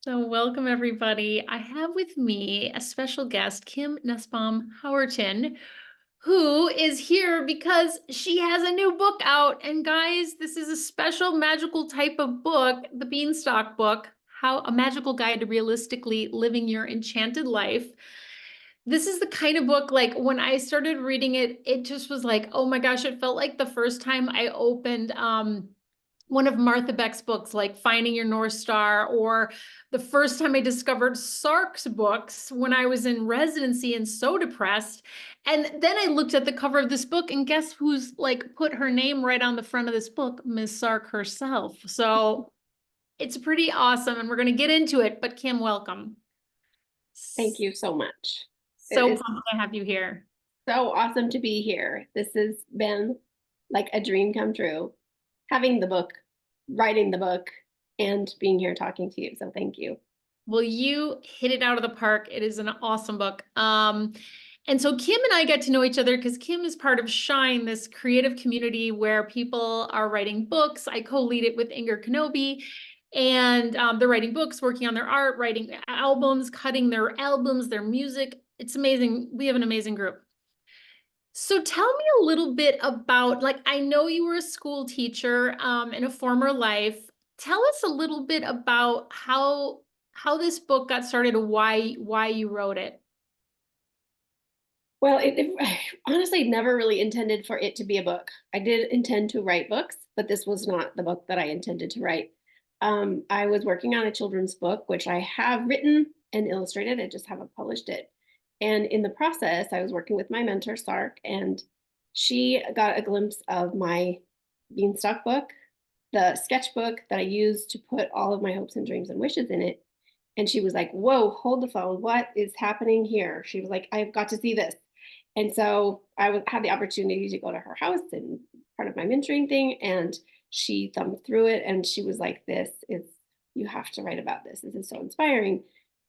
So, welcome everybody. I have with me a special guest, Kim Nussbaum Howerton, who is here because she has a new book out. And guys, this is a special magical type of book, the Beanstalk book, How a Magical Guide to Realistically Living Your Enchanted Life. This is the kind of book, like when I started reading it, it just was like, oh my gosh, it felt like the first time I opened one of Martha Beck's books, like Finding Your North Star, or the first time I discovered Sark's books when I was in residency and so depressed. And then I looked at the cover of this book, and guess who's like put her name right on the front of this book? Miss Sark herself. So it's pretty awesome, and we're going to get into it. But Kim, welcome. Thank you so much. It So is pumped to have you here. so awesome to be here. This has been like a dream come true, having the book, writing the book, and being here talking to you. So thank you. Well, you hit it out of the park. It is an awesome book. And so Kim and I get to know each other because Kim is part of Shine, this creative community where people are writing books. I co-lead it with Inger Kenobi, and they're writing books, working on their art, writing albums, cutting their albums, their music. It's amazing. We have an amazing group. So tell me a little bit about, like, I know you were a school teacher in a former life. Tell us a little bit about how this book got started, why you wrote it. Well, I honestly never really intended for it to be a book. I did intend to write books, but this was not the book that I intended to write. I was working on a children's book, which I have written and illustrated. I just haven't published it. And in the process, I was working with my mentor, Sark, and she got a glimpse of my Beanstalk book, the sketchbook that I used to put all of my hopes and dreams and wishes in it. And she was like, whoa, hold the phone. What is happening here? She was like, I've got to see this. And so had the opportunity to go to her house and part of my mentoring thing. And she thumbed through it and she was like, you have to write about this. This is so inspiring.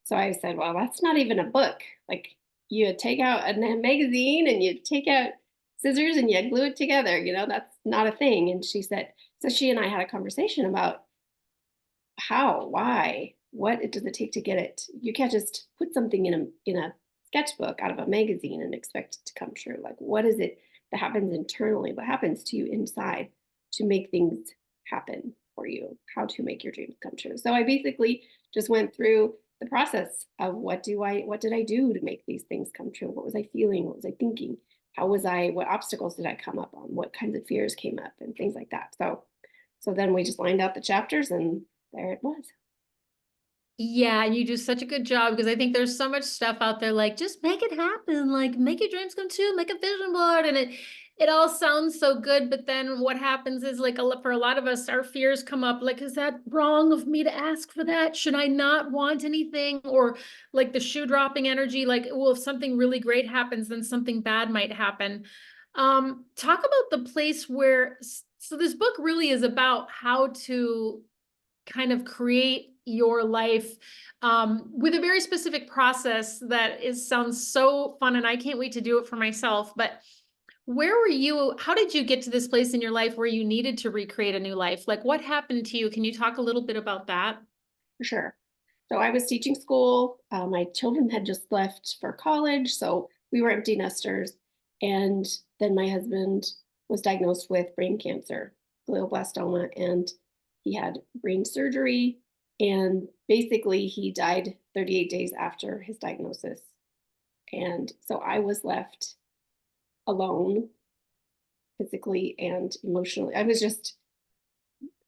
So I said, well, that's not even a book. Like you take out a magazine and you take out scissors and you glue it together. That's not a thing. And she said, so she and I had a conversation about how, why, what does it take to get it? You can't just put something in a sketchbook out of a magazine and expect it to come true. Like, what is it that happens internally? What happens to you inside to make things happen for you? How to make your dreams come true? So I basically just went through the process of what did I do to make these things come true? What was I feeling? What was I thinking? What obstacles did I come up on? What kinds of fears came up and things like that. So then we just lined out the chapters and there it was. Yeah, and you do such a good job because I think there's so much stuff out there like just make it happen, like make your dreams come true, make a vision board, and it all sounds so good, but then what happens is like for a lot of us, our fears come up like, is that wrong of me to ask for that? Should I not want anything? Or like the shoe dropping energy, like, well, if something really great happens, then something bad might happen. Talk about the place where, so this book really is about how to kind of create your life with a very specific process that sounds so fun, and I can't wait to do it for myself. But where were you? How did you get to this place in your life where you needed to recreate a new life? Like what happened to you? Can you talk a little bit about that? For sure. So I was teaching school. My children had just left for college, so we were empty nesters. And then my husband was diagnosed with brain cancer, glioblastoma, and he had brain surgery. And basically, he died 38 days after his diagnosis. And so I was left alone physically and emotionally. I was just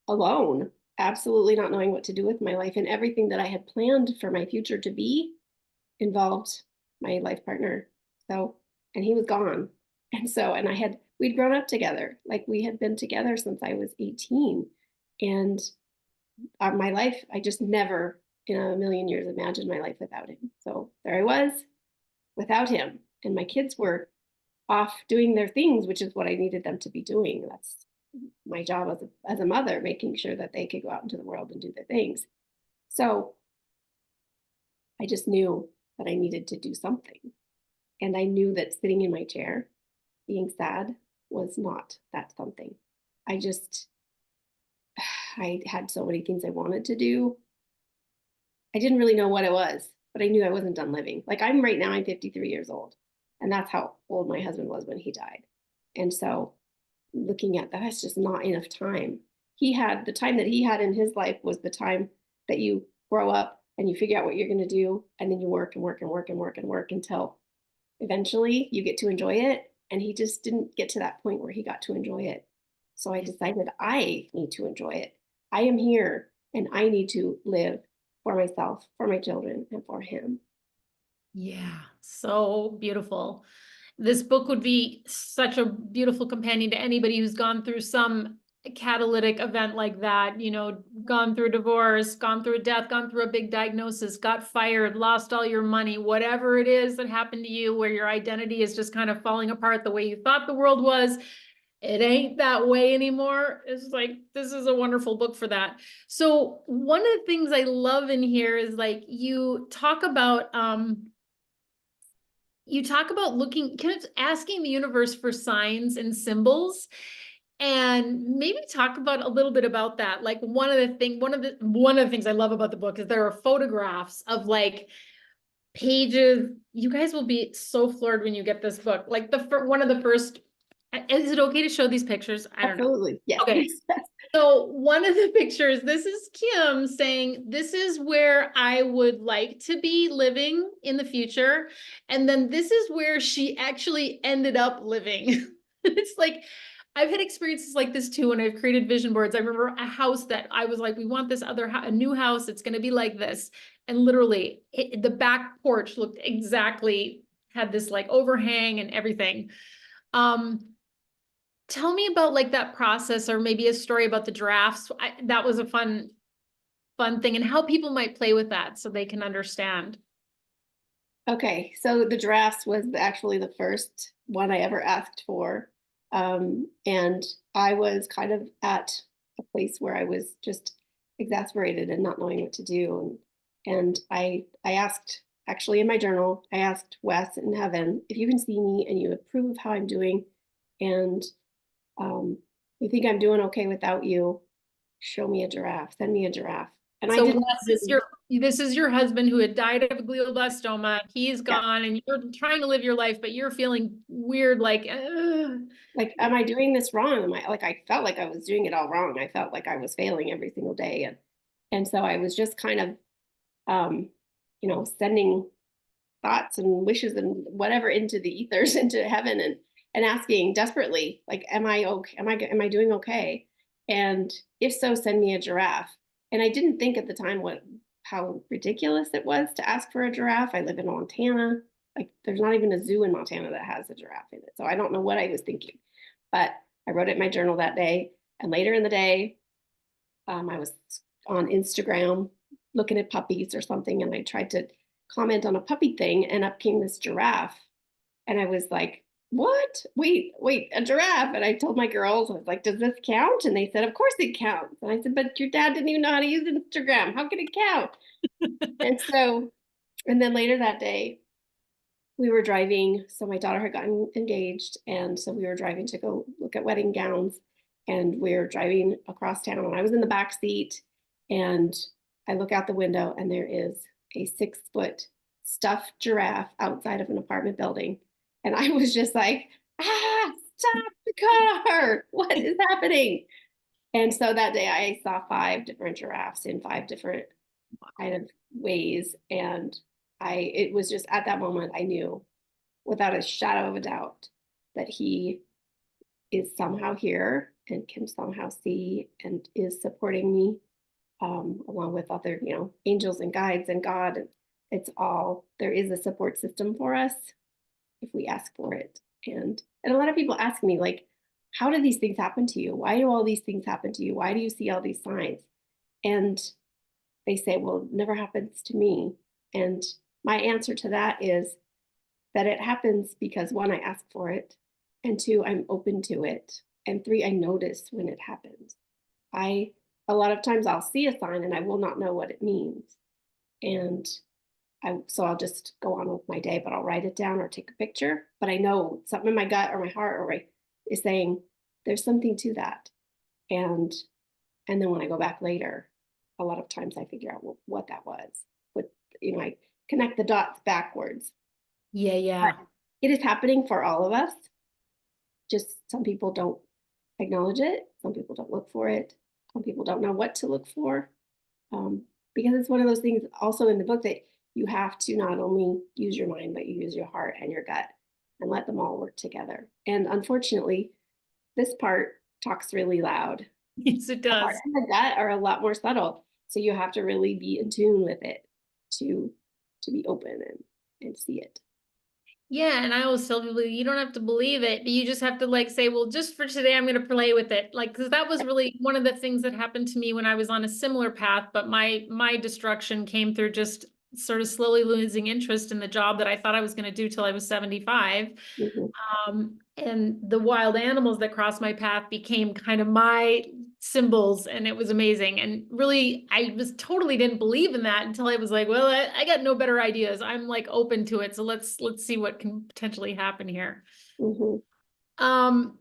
alone, absolutely not knowing what to do with my life. And everything that I had planned for my future to be involved my life partner. So, and he was gone. And we'd grown up together. Like we had been together since I was 18. And my life, I just never in a million years imagined my life without him. So there I was without him. And my kids were off doing their things, which is what I needed them to be doing. That's my job as a mother, making sure that they could go out into the world and do their things. So I just knew that I needed to do something. And I knew that sitting in my chair, being sad, was not that something. I just, I had so many things I wanted to do. I didn't really know what it was, but I knew I wasn't done living. Like I'm right now, I'm 53 years old. And that's how old my husband was when he died. And so looking at that, that's just not enough time. He had the time that he had in his life was the time that you grow up and you figure out what you're going to do. And then you work and work and work and work and work until eventually you get to enjoy it. And he just didn't get to that point where he got to enjoy it. So I decided I need to enjoy it. I am here and I need to live for myself, for my children, and for him. Yeah, so beautiful. This book would be such a beautiful companion to anybody who's gone through some catalytic event like that, you know, gone through divorce, gone through a death, gone through a big diagnosis, got fired, lost all your money, whatever it is that happened to you, where your identity is just kind of falling apart the way you thought the world was. It ain't that way anymore. It's like, this is a wonderful book for that. So one of the things I love in here is like you talk about looking, kind of asking the universe for signs and symbols, and maybe talk about a little bit about that. Like one of the things I love about the book is there are photographs of like pages. You guys will be so floored when you get this book. Like one of the first, is it okay to show these pictures? I don't know. Absolutely. Yes. Okay. So one of the pictures, this is Kim saying, this is where I would like to be living in the future. And then this is where she actually ended up living. It's like, I've had experiences like this too when I've created vision boards. I remember a house that I was like, we want this a new house. It's going to be like this. And literally the back porch looked exactly, had this like overhang and everything. Um, Tell me about like that process, or maybe a story about the giraffes. That was a fun thing, and how people might play with that so they can understand. Okay, so the giraffes was actually the first one I ever asked for. And I was kind of at a place where I was just exasperated and not knowing what to do. And I asked, actually in my journal, I asked Wes in heaven, if you can see me and you approve of how I'm doing, and you think I'm doing okay without you, show me a giraffe, send me a giraffe. And I So didn't Wes is this is your husband who had died of glioblastoma. He's yeah. gone, and you're trying to live your life, but you're feeling weird, like, Like, am I doing this wrong? Am I like I felt like I was doing it all wrong. I felt like I was failing every single day. And so I was just kind of sending thoughts and wishes and whatever into the ethers, into heaven, and asking desperately, like, am I okay? Am I doing okay? And if so, send me a giraffe. And I didn't think at the time how ridiculous it was to ask for a giraffe. I live in Montana. Like there's not even a zoo in Montana that has a giraffe in it. So I don't know what I was thinking. But I wrote it in my journal that day. And later in the day, I was on Instagram looking at puppies or something, and I tried to comment on a puppy thing, and up came this giraffe. And I was like, what? Wait, a giraffe. And I told my girls, I was like, does this count? And they said, of course it counts. And I said, but your dad didn't even know how to use Instagram. How can it count? And so, and then later that day, we were driving. So my daughter had gotten engaged. And so we were driving to go look at wedding gowns. And we were driving across town. And I was in the back seat. And I look out the window, and there is a 6-foot stuffed giraffe outside of an apartment building. And I was just like, stop the car. What is happening? And so that day I saw 5 different giraffes in 5 different kind of ways. And it was just at that moment I knew without a shadow of a doubt that he is somehow here and can somehow see and is supporting me, along with other, angels and guides and God. It's all, there is a support system for us if we ask for it. And a lot of people ask me, like, how do these things happen to you? Why do all these things happen to you? Why do you see all these signs? And they say, well, it never happens to me. And my answer to that is that it happens because 1, I ask for it, and 2, I'm open to it, and 3, I notice when it happens. A lot of times I'll see a sign and I will not know what it means. And so I'll just go on with my day, but I'll write it down or take a picture. But I know something in my gut or my heart is saying there's something to that. And then when I go back later, a lot of times I figure out what that was. I connect the dots backwards. Yeah, But yeah. it is happening for all of us. Just some people don't acknowledge it. Some people don't look for it. Some people don't know what to look for. Um, because it's one of those things also in the book that you have to not only use your mind, but you use your heart and your gut and let them all work together. And unfortunately, this part talks really loud. Yes, it The heart does. and the gut are a lot more subtle. So you have to really be in tune with it to be open and see it. Yeah, and I always tell people you don't have to believe it. You just have to like say, well, just for today, I'm going to play with it. Like, because that was really one of the things that happened to me when I was on a similar path, but my destruction came through just sort of slowly losing interest in the job that I thought I was going to do till I was 75. Mhm, And the wild animals that crossed my path became kind of my symbols, and it was amazing. And really, I was totally didn't believe in that until I was like, well, I got no better ideas. I'm like open to it. So let's see what can potentially happen here. mhm. Um,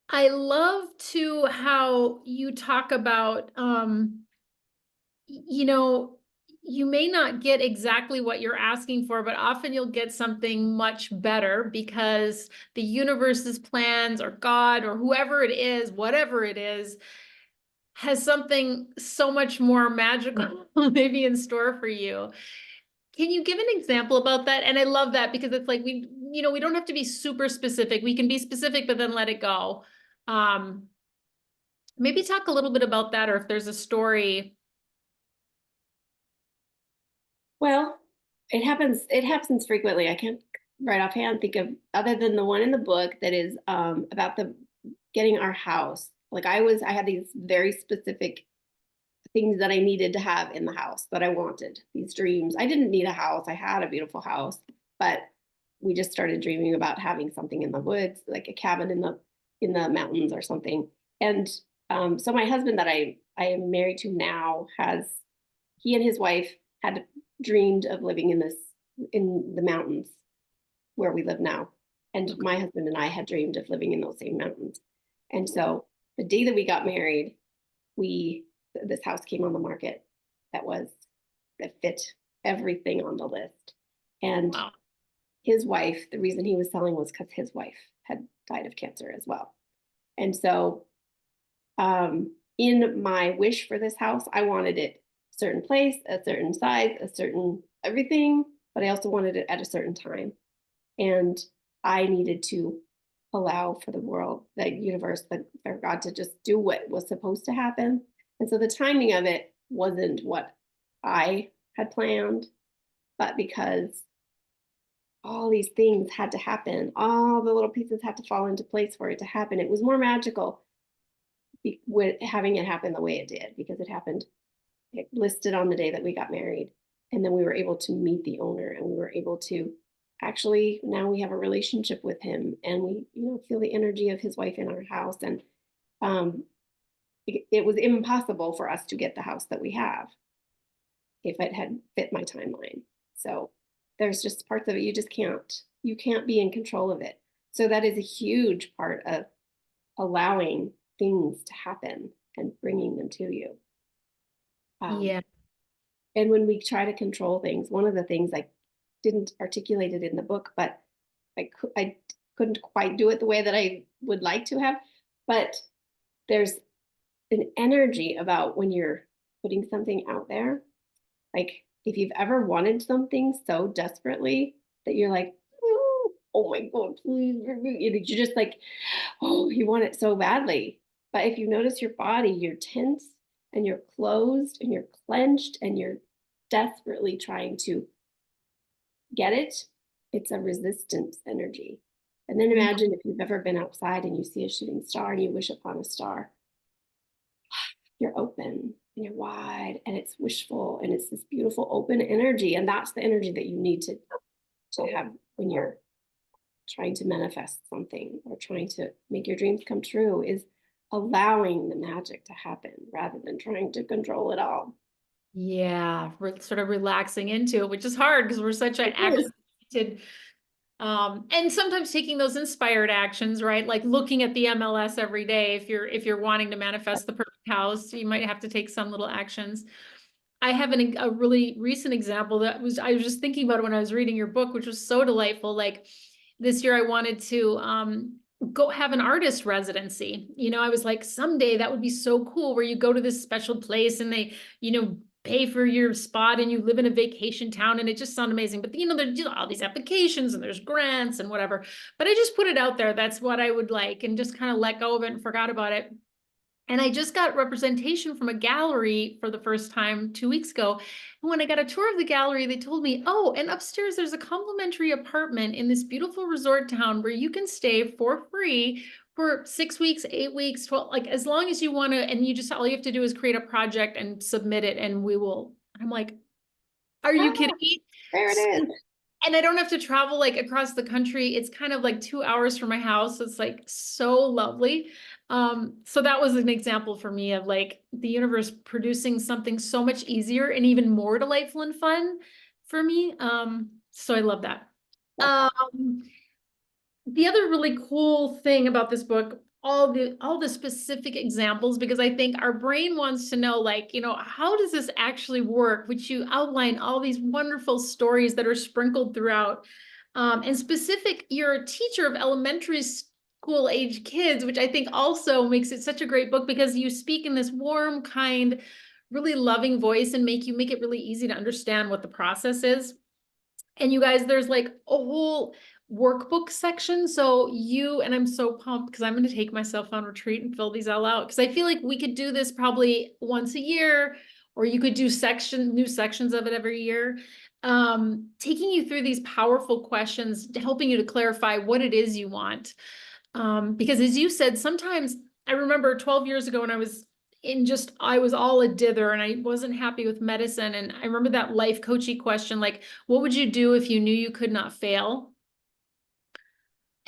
I love too how you talk about you know, you may not get exactly what you're asking for, but often you'll get something much better because the universe's plans or God or whoever it is, whatever it is, has something so much more magical maybe in store for you. Can you give an example about that? And I love that because it's like we don't have to be super specific. We can be specific, but then let it go. Um, Maybe talk a little bit about that, or if there's a story. Well, it happens frequently. I can't right offhand think of other than the one in the book that is about the getting our house. Like I had these very specific things that I needed to have in the house that I wanted, these dreams. I didn't need a house. I had a beautiful house, but we just started dreaming about having something in the woods, like a cabin in the mountains or something. And so my husband that I am married to now has he and his wife had dreamed of living in the mountains where we live now. And Okay. my husband and I had dreamed of living in those same mountains. And so the day that we got married, we this house came on the market that was that fit everything on the list. And Wow. his wife, the reason he was selling was because his wife had died of cancer as well. And so in my wish for this house, I wanted it a certain place, a certain size, a certain everything, but I also wanted it at a certain time. And I needed to allow for the world, the universe, for God to just do what was supposed to happen. And so the timing of it wasn't what I had planned, but because all these things had to happen, all the little pieces had to fall into place for it to happen. It was more magical with having it happen the way it did because it listed on the day that we got married. And then we were able to meet the owner and we were able to actually now we have a relationship with him and we, feel the energy of his wife in our house. And um, it was impossible for us to get the house that we have if it had fit my timeline. So there's just parts of it you can't be in control of it. So that is a huge part of allowing things to happen and bringing them to you. Um, Yeah. and when we try to control things, one of the things I didn't articulate it in the book, but I couldn't quite do it the way that I would like to have. But there's an energy about when you're putting something out there. Like if you've ever wanted something so desperately that you're like, oh my God, please, you're just like, oh, you want it so badly. But if you notice your body, you're tense and you're closed and you're clenched and you're desperately trying to get it. It's a resistance energy. And then Mm. imagine if you've ever been outside and you see a shooting star and you wish upon a star, you're open and you're wide and it's wishful and it's this beautiful open energy. And that's the energy that you need to have when you're trying to manifest something or trying to make your dreams come true is allowing the magic to happen rather than trying to control it all. Yeah, sort of relaxing into it, which is hard because we're such an It is. action. And sometimes taking those inspired actions, right? Like looking at the MLS every day. If you're wanting to manifest the perfect house, you might have to take some little actions. I have a really recent example I was just thinking about it when I was reading your book, which was so delightful. Like this year, I wanted to go have an artist residency. You know, I was like, someday that would be so cool where you go to this special place and they, pay for your spot and you live in a vacation town and it just sounds amazing. But there's all these applications and there's grants and whatever. But I just put it out there. That's what I would like and just kind of let go of it and forgot about it. And I just got representation from a gallery for the first time 2 weeks ago. And when I got a tour of the gallery, they told me, oh, and upstairs there's a complimentary apartment in this beautiful resort town where you can stay for free for 6 weeks, 8 weeks, 12, like as long as you want to. And all you have to do is create a project and submit it, and we will. I'm like, are you Ah, kidding me? there it is. And I don't have to travel like across the country. It's kind of like 2 hours from my house. It's like so lovely. So that was an example for me of like the universe producing something so much easier and even more delightful and fun for me. So I love that. Um, the other really cool thing about this book, all the specific examples, because I think our brain wants to know, like, how does this actually work? Which you outline all these wonderful stories that are sprinkled throughout. And specific, you're a teacher of elementary school age kids, which I think also makes it such a great book because you speak in this warm, kind, really loving voice and make it really easy to understand what the process is. And you guys, there's like a whole workbook section. So and I'm so pumped because I'm going to take myself on retreat and fill these all out. Because I feel like we could do this probably once a year, or you could do new sections of it every year. Taking you through these powerful questions, helping you to clarify what it is you want. Because as you said, sometimes I remember 12 years ago when I was all a dither and I wasn't happy with medicine. And I remember that life coachy question, like, what would you do if you knew you could not fail?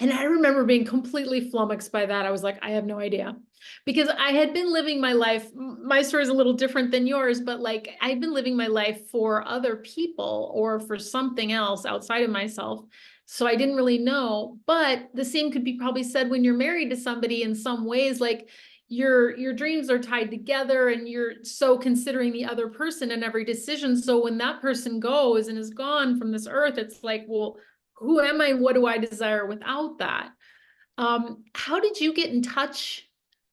And I remember being completely flummoxed by that. I was like, I have no idea. Because I had been living my life, my story is a little different than yours, but like I'd been living my life for other people or for something else outside of myself. So I didn't really know. But the same could be probably said when you're married to somebody in some ways, like your dreams are tied together and you're so considering the other person in every decision. So when that person goes and is gone from this earth, it's like, well, who am I? What do I desire without that? How did you get in touch?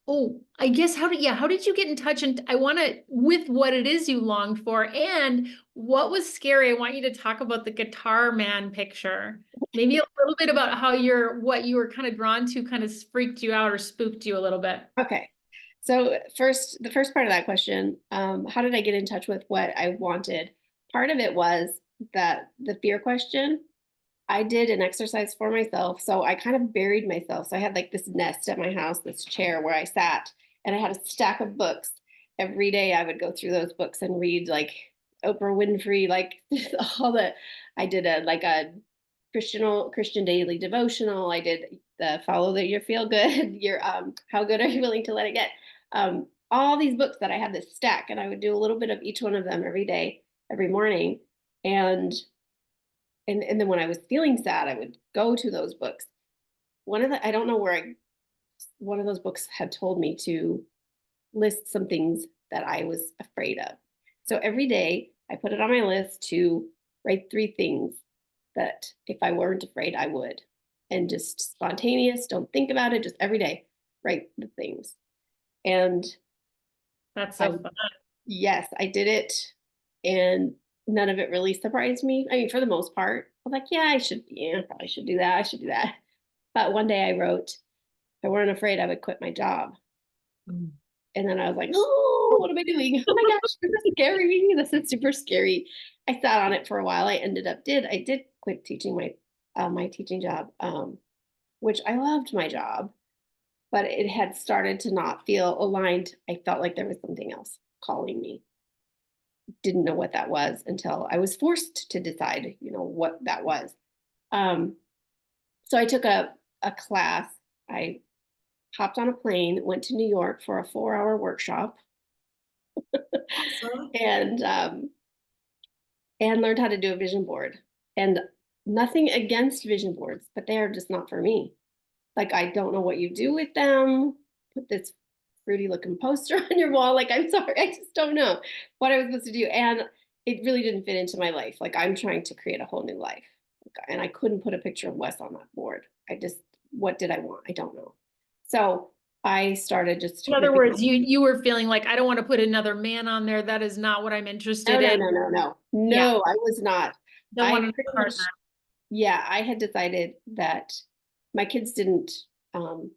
Oh, I guess how did you get in touch? And I want to, with what it is you longed for and what was scary. I want you to talk about the guitar man picture. Maybe a little bit about how what you were kind of drawn to kind of freaked you out or spooked you a little bit. Okay. So the first part of that question, how did I get in touch with what I wanted? Part of it was that the fear question. I did an exercise for myself. So I kind of buried myself. So I had like this nest at my house, this chair where I sat, and I had a stack of books. Every day I would go through those books and read like Oprah Winfrey, like all the, I did a Christian daily devotional. I did the follow that you feel good. Your how good are you willing to let it get? All these books that I had this stack, and I would do a little bit of each one of them every day, every morning. And and then when I was feeling sad, I would go to those books. I don't know one of those books had told me to list some things that I was afraid of. So every day I put it on my list to write 3 things that if I weren't afraid, I would. And just spontaneous, don't think about it, just every day write the things. And That's so um, fun. yes, I did it. And none of it really surprised me. I mean, for the most part, I was like, yeah, probably should do that. I should do that. But one day I wrote, if I weren't afraid, I would quit my job. Mm. And then I was like, oh, what am I doing? Oh my gosh, this is scary. This is super scary. I sat on it for a while. I did quit teaching my teaching job, which I loved my job, but it had started to not feel aligned. I felt like there was something else calling me. Didn't know what that was until I was forced to decide, what that was. Um, so I took a class. I hopped on a plane, went to New York for a 4-hour workshop, Awesome. and learned how to do a vision board. And nothing against vision boards, but they are just not for me. Like I don't know what you do with them. Put this fruity looking poster on your wall. Like, I'm sorry, I just don't know what I was supposed to do. And it really didn't fit into my life. Like, I'm trying to create a whole new life. And I couldn't put a picture of Wes on that board. What did I want? I don't know. So I started just In other ripping. words, you were feeling like, I don't want to put another man on there. That is not what I'm No, interested no, in. no, no, no. Yeah, No, I was not. don't want I another pretty much, partner. yeah, I had decided that my kids didn't, um,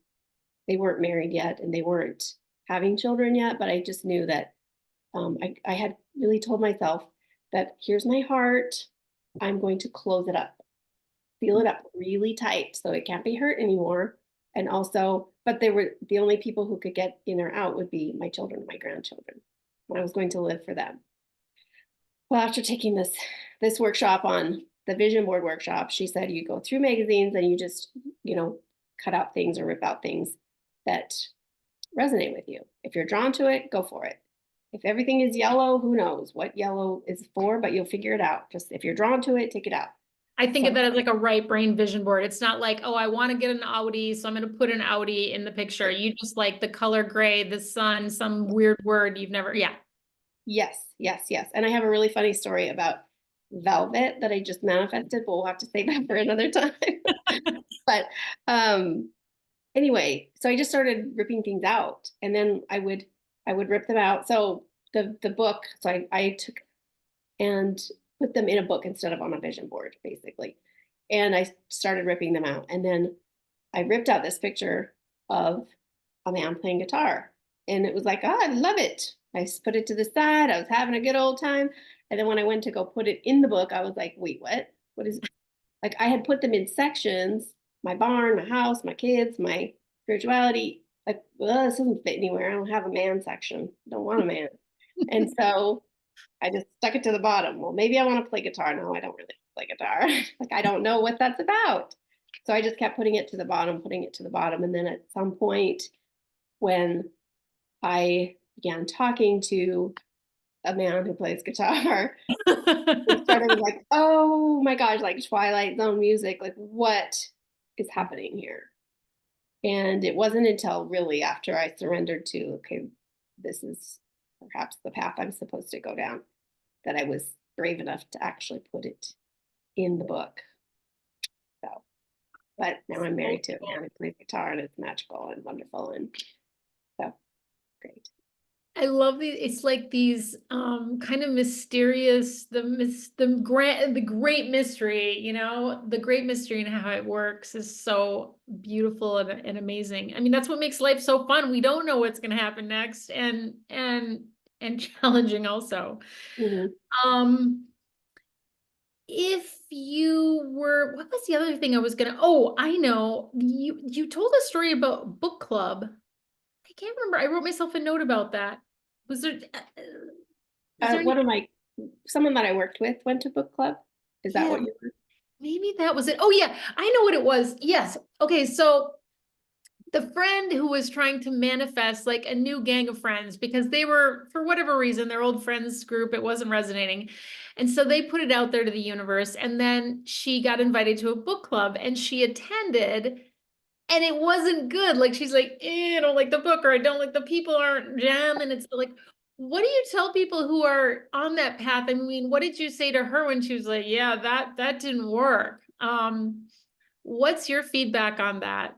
they weren't married yet and they weren't having children yet, but I just knew that I had really told myself that here's my heart. I'm going to close it up, seal it up really tight so it can't be hurt anymore. And also, but they were the only people who could get in or out would be my children and my grandchildren. I was going to live for them. Well, after taking this workshop on the vision board workshop, she said you go through magazines and you just, cut out things or rip out things that resonate with you. If you're drawn to it, go for it. If everything is yellow, who knows what yellow is for, but you'll figure it out. Just if you're drawn to it, take it out. I think of So that as like a right brain vision board. It's not like, oh, I want to get an Audi, so I'm going to put an Audi in the picture. You just like the color gray, the sun, some weird word you've never, yeah. yes, yes, yes. And I have a really funny story about velvet that I just manifested, but we'll have to save that for another time. But um anyway, so I just started ripping things out and then I would rip them out. So the book, so I took and put them in a book instead of on a vision board, basically. And I started ripping them out. And then I ripped out this picture of a man playing guitar. And it was like, oh, I love it. I just put it to the side. I was having a good old time. And then when I went to go put it in the book, I was like, wait, what? What is it? Like I had put them in sections, my barn, my house, my kids, my spirituality. Like, well, this doesn't fit anywhere. I don't have a man section. I don't want a man. And so I just stuck it to the bottom. Well, maybe I want to play guitar. No, I don't really play guitar. Like, I don't know what that's about. So I just kept putting it to the bottom, putting it to the bottom. And then at some point, when I began talking to a man who plays guitar, it started like, oh my gosh, like Twilight Zone music. Like, what is happening here? And it wasn't until really after I surrendered to, okay, this is perhaps the path I'm supposed to go down, that I was brave enough to actually put it in the book. So, but now I'm married to a man who plays guitar and it's magical and wonderful and so great. I love these. It's like these kind of mysterious, the great mystery, the great mystery and how it works is so beautiful and amazing. I mean, that's what makes life so fun. We don't know what's going to happen next and challenging also. Mhm. Um if you were, what was the other thing I was gonna, oh, I know, you told a story about book club. I can't remember. I wrote myself a note about that. Was there, is there any, One of my someone that I worked with went to book club. Is that yeah, what you were? maybe that was it. Oh yeah, I know what it was. Yes. Okay, so the friend who was trying to manifest like a new gang of friends because they were, for whatever reason, their old friends group, it wasn't resonating. And so they put it out there to the universe. And then she got invited to a book club and she attended and it wasn't good. Like she's like, I don't like the book or I don't like the people aren't jam. And it's like, what do you tell people who are on that path? I mean, what did you say to her when she was like, yeah, that didn't work? What's your feedback on that?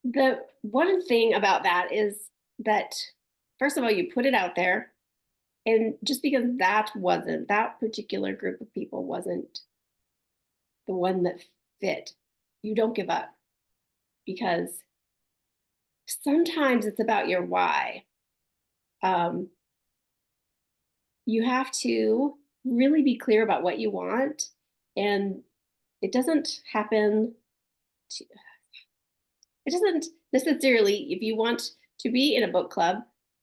The one thing about that is that, first of all, you put it out there, and just because that particular group of people wasn't the one that fit, you don't give up because sometimes it's about your why. Um, you have to really be clear about what you want, and it doesn't happen to, it doesn't necessarily, if you want to be in a book club,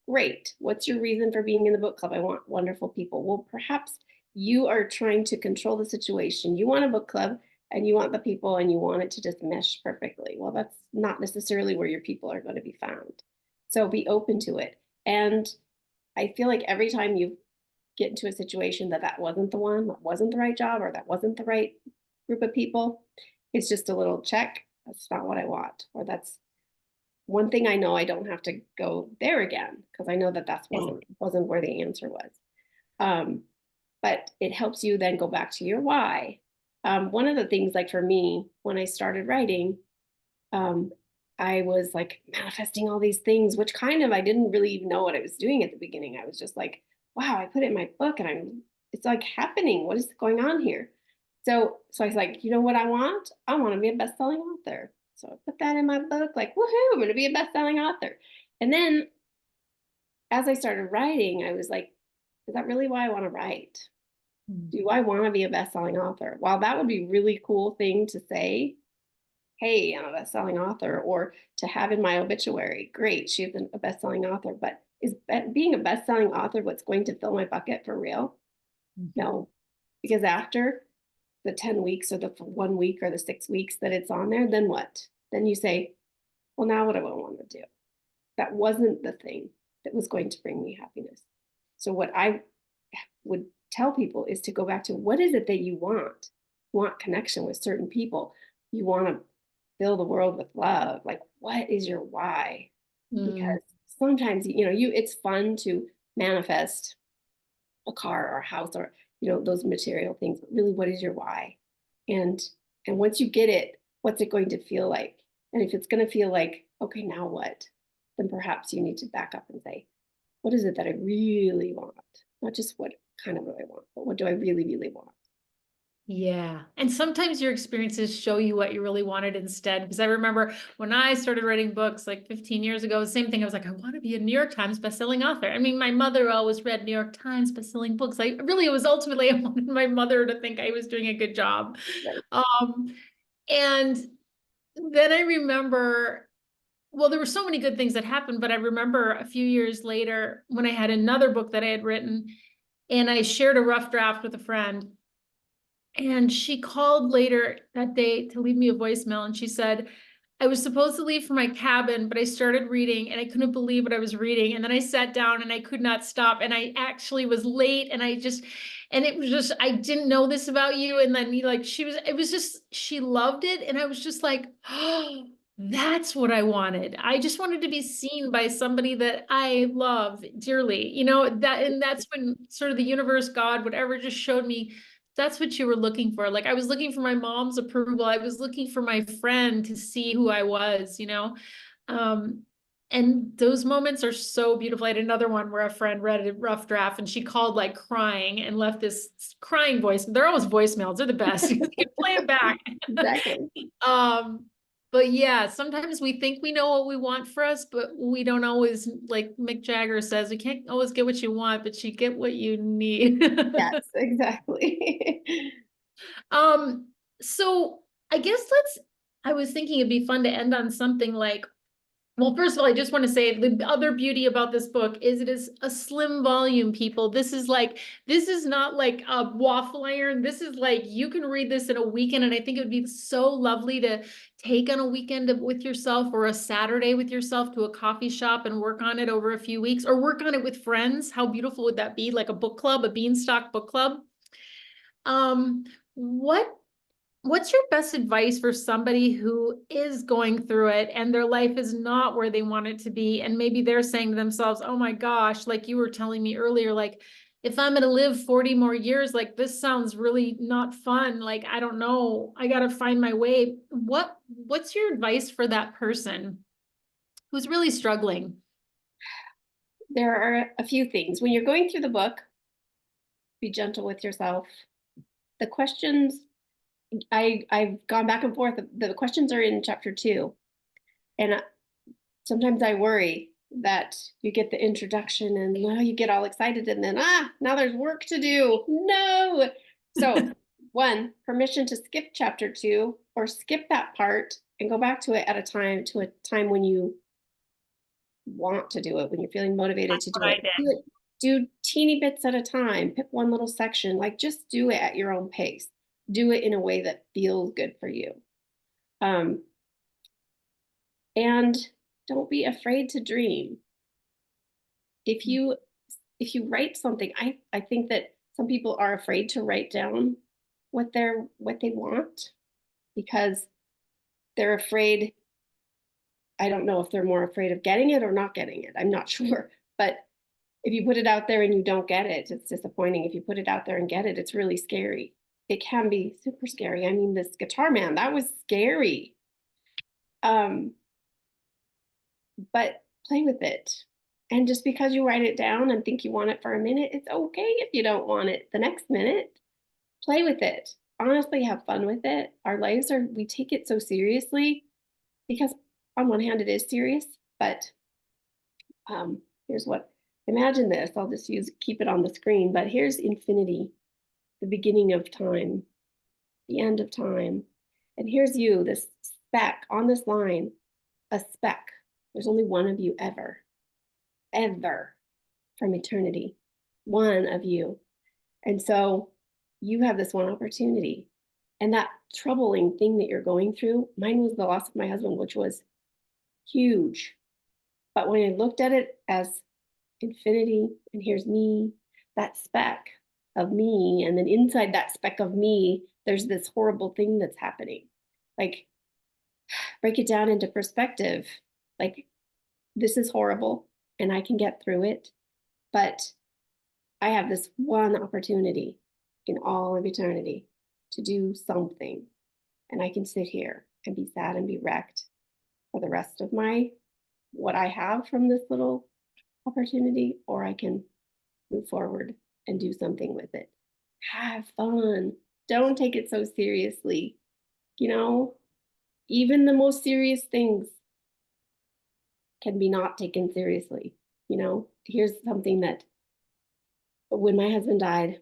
great. What's your reason for being in the book club? I want wonderful people. Well, perhaps you are trying to control the situation. You want a book club and you want the people and you want it to just mesh perfectly. Well, that's not necessarily where your people are going to be found. So be open to it. And I feel like every time you get into a situation that wasn't the one, that wasn't the right job, or that wasn't the right group of people, it's just a little check. That's not what I want, or that's one thing I know, I don't have to go there again because I know that that's Yeah. wasn't where the answer was. Um, but it helps you then go back to your why. One of the things, like for me, when I started writing, um, I was like manifesting all these things, which kind of I didn't really even know what I was doing at the beginning. I was just like, wow, I put it in my book and it's like happening. What is going on here? So I was like, you know what I want? I want to be a best-selling author. So I put that in my book, like, woohoo, I'm gonna be a best-selling author. And then as I started writing, I was like, is that really why I want to write? Mm. Do I want to be a best-selling author? While that would be a really cool thing to say, hey, I'm a best-selling author, or to have in my obituary, great, she's a best-selling author. But is being a best-selling author what's going to fill my bucket for real? No, because after the 10 weeks or the 1 week or the 6 weeks that it's on there, then what? Then you say, well, now what do I want to do? That wasn't the thing that was going to bring me happiness. So what I would tell people is to go back to what is it that you want? You want connection with certain people. You want to fill the world with love. Like, what is your why? Mm. Because sometimes, it's fun to manifest a car or a house or, those material things. But really, what is your why? And and once you get it, what's it going to feel like? And if it's going to feel like, okay, now what? Then perhaps you need to back up and say, what is it that I really want? Not just what kind of what I want, but what do I really, really want? Yeah. And sometimes your experiences show you what you really wanted instead. Because I remember when I started writing books like 15 years ago, same thing. I was like, I want to be a New York Times bestselling author. I mean, my mother always read New York Times bestselling books. I really, it was ultimately, I wanted my mother to think I was doing a good job. Right. Um, and then I remember, well, there were so many good things that happened, but I remember a few years later when I had another book that I had written and I shared a rough draft with a friend. And she called later that day to leave me a voicemail. And she said, I was supposed to leave for my cabin, but I started reading and I couldn't believe what I was reading. And then I sat down and I could not stop. And I actually was late and and it was just, I didn't know this about you. And then it was just, she loved it. And I was just like, oh, that's what I wanted. I just wanted to be seen by somebody that I love dearly, and that's when sort of the universe, God, whatever, just showed me that's what you were looking for. Like I was looking for my mom's approval. I was looking for my friend to see who I was. Um, and those moments are so beautiful. I had another one where a friend read a rough draft and she called like crying and left this crying voice. They're always voicemails. They're the best. You can play them back. Exactly. Um, but yeah, sometimes we think we know what we want for us, but we don't always, like Mick Jagger says, we can't always get what you want, but you get what you need. Yes, exactly. Um, so I guess I was thinking it'd be fun to end on something like, well, first of all, I just want to say the other beauty about this book is it is a slim volume, people. This is not like a waffle iron. This is like, you can read this in a weekend. And I think it would be so lovely to take on a weekend with yourself or a Saturday with yourself to a coffee shop and work on it over a few weeks or work on it with friends. How beautiful would that be? Like a book club, a Beanstalk book club. Um, what What's your best advice for somebody who is going through it and their life is not where they want it to be? And maybe they're saying to themselves, oh my gosh, like you were telling me earlier, like if I'm going to live 40 more years, like this sounds really not fun. Like, I don't know, I got to find my way. What's your advice for that person who's really struggling? There are a few things. When you're going through the book, be gentle with yourself. The questions, I've gone back and forth. The questions are in chapter 2. And sometimes I worry that you get the introduction and you get all excited and then, now there's work to do. No. So, one, permission to skip chapter 2 or skip that part and go back to it to a time when you want to do it, when you're feeling motivated to do What I it. did. Do teeny bits at a time. Pick one little section. Like just do it at your own pace. Do it in a way that feels good for you. Um, and don't be afraid to dream. If you if you write something, I think that some people are afraid to write down what they want because they're afraid I don't know if they're more afraid of getting it or not getting it. I'm not sure. But if you put it out there and you don't get it, it's disappointing. If you put it out there and get it, it's really scary. It can be super scary. I mean, this guitar man, that was scary. Um, but play with it. And just because you write it down and think you want it for a minute, it's okay if you don't want it the next minute. Play with it. Honestly, have fun with it. Our lives are, we take it so seriously because on one hand it is serious, but here's what, imagine this, I'll just keep it on the screen, but here's infinity, the beginning of time, the end of time. And here's you, this speck on this line, a speck. There's only one of you ever, ever from eternity, one of you. And so you have this one opportunity. And that troubling thing that you're going through, mine was the loss of my husband, which was huge. But when I looked at it as infinity, and here's me, that speck of me, and then inside that speck of me, there's this horrible thing that's happening. Like, break it down into perspective. Like, this is horrible, and I can get through it, but I have this one opportunity in all of eternity to do something. And I can sit here and be sad and be wrecked for the rest of my what I have from this little opportunity, or I can move forward and do something with it. Have fun. Don't take it so seriously. You know, even the most serious things can be not taken seriously. You know, here's something that when my husband died,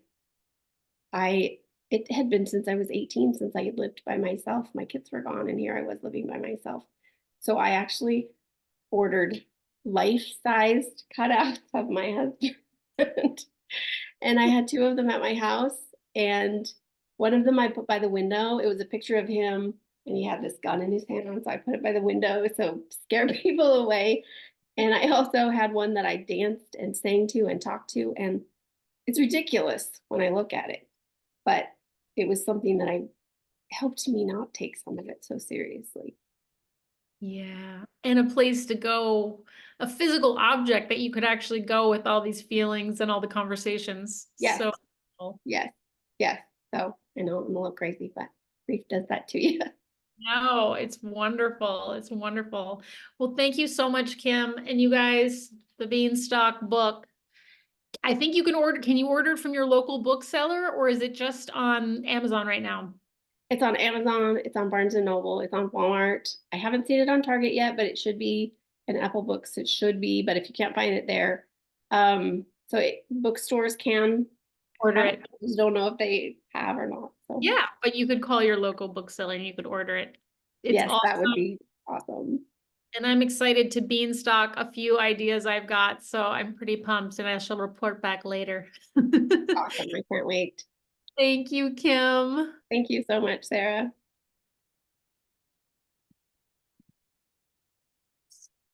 it had been since I was 18 since I had lived by myself. My kids were gone and here I was living by myself. So I actually ordered life-sized cutouts of my husband. And I had two of them at my house. And one of them I put by the window. It was a picture of him and he had this gun in his hand. So I put it by the window so scare people away. And I also had one that I danced and sang to and talked to. And it's ridiculous when I look at it. But it was something that I helped me not take some of it so seriously. Yeah. And a place to go, a physical object that you could actually go with all these feelings and all the conversations. Yes, So cool. yes, yes. So I know I'm a little crazy, but grief does that to you. No, it's wonderful. It's wonderful. Well, thank you so much, Kim. And you guys, the Beanstalk book. I think you can you order it from your local bookseller or is it just on Amazon right now? It's on Amazon, it's on Barnes and Noble, it's on Walmart. I haven't seen it on Target yet, but it should be, in Apple Books, it should be, but if you can't find it there. Bookstores can Order have it. it. I just don't know if they have or not. So Yeah, but you could call your local bookseller and you could order it. It's yes, that would awesome. be awesome. And I'm excited to Beanstalk a few ideas I've got, so I'm pretty pumped and I shall report back later. Awesome. I can't wait. Thank you, Kim. Thank you so much, Sarah.